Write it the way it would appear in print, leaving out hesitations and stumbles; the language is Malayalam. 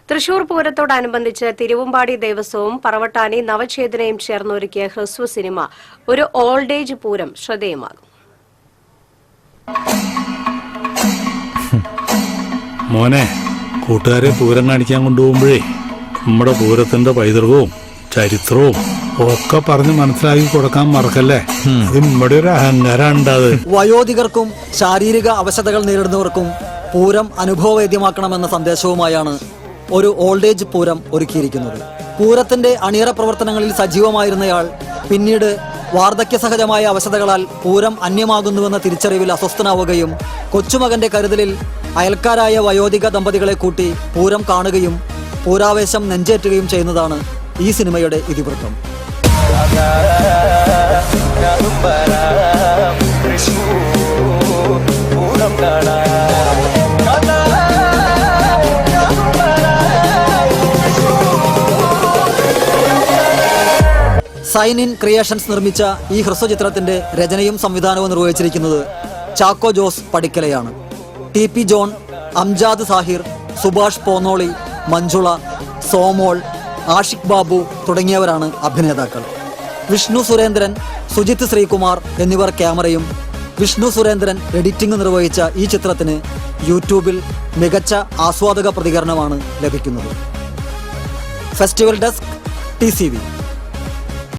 തൃശൂർ പൂരത്തോടനുബന്ധിച്ച് തിരുവമ്പാടി ദേവസ്വവും പറവട്ടാനി നവചേതനയും ചേർന്നൊരുക്കിയ ഹ്രസ്വ സിനിമ ഒരു ഓൾഡ് ഏജ് പൂരം ശ്രദ്ധേയമാകും. മോനെ, കൂട്ടുകാരെ പൂരം കാണിക്കാൻ കൊണ്ടുപോകുമ്പോഴേ നമ്മുടെ പൂരത്തിന്റെ പൈതൃകവും ചരിത്രവും ഒക്കെ പറഞ്ഞ് മനസ്സിലാക്കി കൊടുക്കാൻ മറക്കല്ലേ. അത് നമ്മുടെ ഒരു അഹങ്കാരം ഉണ്ടാത്. വയോധികർക്കും ശാരീരിക അവശതകൾ നേരിടുന്നവർക്കും പൂരം അനുഭവവേദ്യമാക്കണമെന്ന സന്ദേശവുമായാണ് ഒരു ഓൾഡ് ഏജ് പൂരം ഒരുക്കിയിരിക്കുന്നത്. പൂരത്തിന്റെ അണിയറ പ്രവർത്തനങ്ങളിൽ സജീവമായിരുന്നയാൾ പിന്നീട് വാർദ്ധക്യസഹജമായ അവശതകളാൽ പൂരം അന്യമാകുന്നുവെന്ന തിരിച്ചറിവിൽ അസ്വസ്ഥനാവുകയും കൊച്ചുമകന്റെ കരുതലിൽ അയൽക്കാരായ വയോധിക ദമ്പതികളെ കൂട്ടി പൂരം കാണുകയും പൂരാവേശം നെഞ്ചേറ്റുകയും ചെയ്യുന്നതാണ് ഈ സിനിമയുടെ ഇതിവൃത്തം. സൈൻ ഇൻ ക്രിയേഷൻസ് നിർമ്മിച്ച ഈ ഹ്രസ്വചിത്രത്തിന്റെ രചനയും സംവിധാനവും നിർവഹിച്ചിരിക്കുന്നത് ചാക്കോ ജോസ് പടിക്കലയാണ്. TP ജോൺ, അംജാദ് സാഹിർ, സുഭാഷ് പോന്നോളി, മഞ്ജുള, സോമോൾ, ആഷിഖ് ബാബു തുടങ്ങിയവരാണ് അഭിനേതാക്കൾ. വിഷ്ണു സുരേന്ദ്രൻ, സുജിത് ശ്രീകുമാർ എന്നിവർ ക്യാമറയും വിഷ്ണു സുരേന്ദ്രൻ എഡിറ്റിംഗ് നിർവഹിച്ച ഈ ചിത്രത്തിന് യൂട്യൂബിൽ മികച്ച ആസ്വാദക പ്രതികരണമാണ് ലഭിക്കുന്നത്. Festival desk TCV.